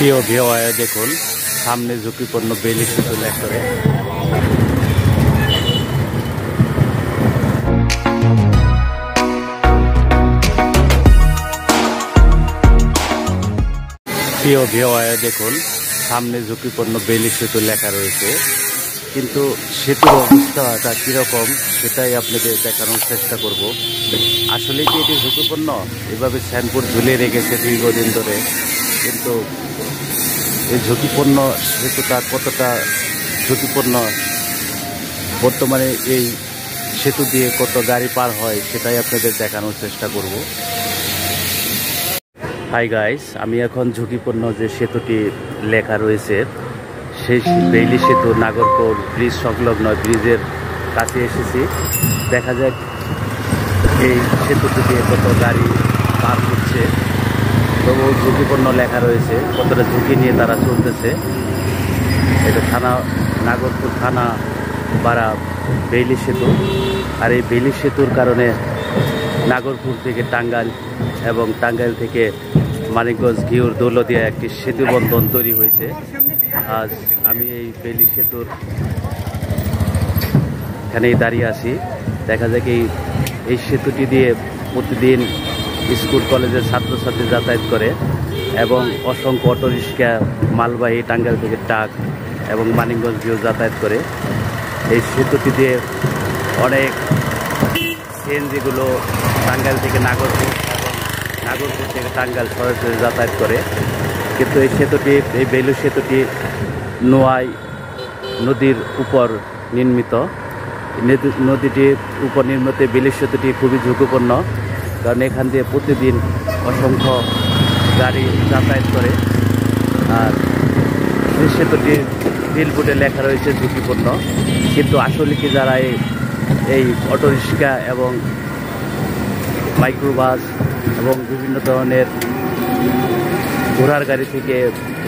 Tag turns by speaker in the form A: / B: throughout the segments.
A: প্রিয় ভিউয়ার দেখুন সামনে ঝুঁকিপূর্ণ বেইলি সেতু লেখা। প্রিয় ভিউয়ার দেখুন সামনে ঝুঁকিপূর্ণ বেইলি সেতু লেখা রয়েছে, কিন্তু সেতুর অবস্থাটা কিরকম সেটাই আপনাদের দেখানোর চেষ্টা করব। আসলে কি এটি ঝুঁকিপূর্ণ? এভাবে সাইনবোর্ড ঝুলিয়ে রেখেছে দীর্ঘদিন ধরে, কিন্তু এই ঝুঁকিপূর্ণ সেতুটা কতটা ঝুঁকিপূর্ণ, বর্তমানে এই সেতু দিয়ে কত গাড়ি পার হয় সেটাই আপনাদের দেখানোর চেষ্টা করব। হাই গাইস, আমি এখন ঝুঁকিপূর্ণ যে সেতুটি লেখা রয়েছে সেই বেইলি সেতু নাগরপুর ব্রিজ সংলগ্ন ব্রিজের কাছে এসেছি। দেখা যাক এই সেতুটি দিয়ে কত গাড়ি পার হচ্ছে। তবু ঝুঁকিপূর্ণ লেখা রয়েছে, কতটা ঝুঁকি নিয়ে তারা চলতেছে। এটা থানা নাগরপুর থানা পাড়া বেইলি সেতু। আর এই বেইলি সেতুর কারণে নাগরপুর থেকে টাঙ্গাইল এবং টাঙ্গাইল থেকে মানিকগঞ্জ ঘিওর দৌলতদিয়া একটি সেতু বন্ধন তৈরি হয়েছে। আজ আমি এই বেইলি সেতুর এখানেই দাঁড়িয়ে আছি। দেখা যায় কি এই সেতুটি দিয়ে প্রতিদিন স্কুল কলেজের ছাত্রছাত্রী যাতায়াত করে এবং অসংখ্য অটোরিক্সা মালবাহী টাঙ্গাইল থেকে ট্রাক এবং মানিকগঞ্জ ঘিও যাতায়াত করে। এই সেতুটি দিয়ে অনেক সিএনজিগুলো টাঙ্গাইল থেকে নাগরপুর এবং নাগরপুর থেকে টাঙ্গাইল সরাসরি যাতায়াত করে। কিন্তু এই সেতুটি, এই বেইলি সেতুটি নোয়াই নদীর উপর নির্মিত। নদীটির উপর নির্মিত বেইলি সেতুটি খুবই ঝুঁকিপূর্ণ, কারণ এখান দিয়ে প্রতিদিন অসংখ্য গাড়ি যাতায়াত করে। আর এই সেতুটির বিলবোর্ডে লেখা রয়েছে ঝুঁকিপূর্ণ, কিন্তু আসলে কি যারা এই অটোরিক্সা এবং মাইক্রোবাস এবং বিভিন্ন ধরনের ঘোড়ার গাড়ি থেকে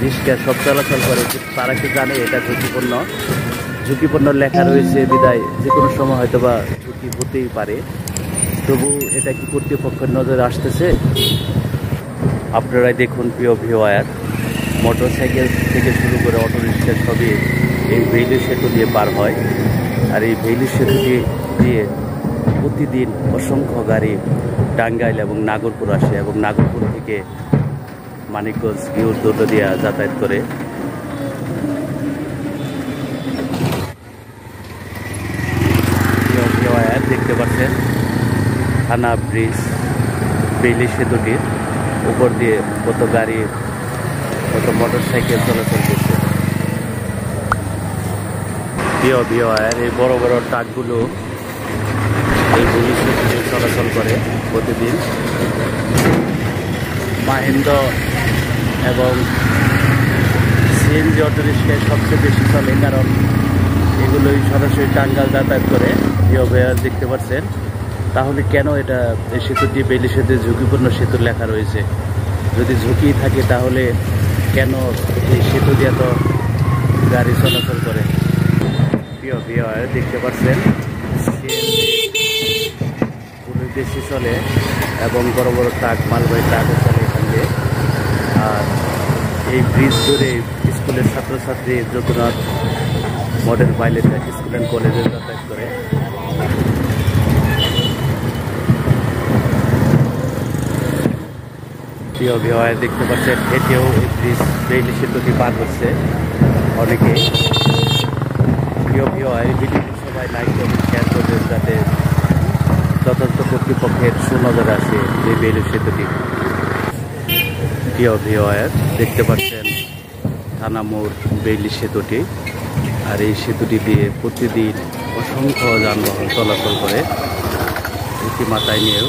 A: রিক্সা সব চলাচল করে, তারা কি জানে এটা ঝুঁকিপূর্ণ? ঝুঁকিপূর্ণ লেখা রয়েছে বিদায় যে কোনো সময় হয়তো বা ঝুঁকি হতেই পারে। তবু এটা কি কর্তৃপক্ষের নজরে আসতেছে? আপনারাই দেখুন প্রিয় ভিউয়ার, মোটরসাইকেল থেকে শুরু করে অটোরিক্সা সবই এই বেইলি সেতু দিয়ে পার হয়। আর এই বেইলি সেতুটি দিয়ে প্রতিদিন অসংখ্য গাড়ি টাঙ্গাইল এবং নাগরপুর আসে এবং নাগরপুর থেকে মানিকগঞ্জ ঘিওর দৌলতদিয়া যাতায়াত করে। দেখতে পাচ্ছেন থানা ব্রিজ বেইলি সেতুটির উপর দিয়ে কত গাড়ি, কত মোটরসাইকেল চলাচল করছে। প্রিয় ভিউয়ার, এই বড় বড় ট্রাকগুলো এই বেইলি সেতুতে চলাচল করে প্রতিদিন। মাহিন্দ্র এবং সিএনজি অটোরিক্সায় সবচেয়ে বেশি চলে, কারণ এগুলোই সরাসরি টাঙ্গাইল যাতায়াত করে। প্রিয় ভিউয়ার দেখতে পাচ্ছেন, তাহলে কেন এটা এই সেতুটি বেইলি সেতু ঝুঁকিপূর্ণ সেতু লেখা রয়েছে? যদি ঝুঁকি থাকে তাহলে কেন এই সেতু দিয়ে এত গাড়ি চলাচল করে? প্রিয় ভিউয়ার দেখতে পাচ্ছেন পুরো বেশি চলে এবং বড় বড় ট্রাক, মালবাহী ট্রাকও চলে এখান দিয়ে। আর এই ব্রিজ ধরে স্কুলের ছাত্রছাত্রী Jognath model pilot school and কলেজে যাতায়াত করে। প্রিয় ভিউয়ার দেখতে পাচ্ছেন, হেঁটেও এই ব্রিজ বেইলি সেতুটি পার হচ্ছে অনেকে। প্রিয় ভিউয়ার, এই ভিডিওটি সবাই লাইক করবেন, শেয়ার করবেন, যাতে যথাযথ কর্তৃপক্ষের সুনজরে আসে এই বেইলি সেতুটি। প্রিয় ভিউয়ার দেখতে পাচ্ছেন থানা মোড় বেইলি সেতুটি। আর এই সেতুটি দিয়ে প্রতিদিন অসংখ্য যানবাহন চলাচল করে, এটি মাথায় নিয়েও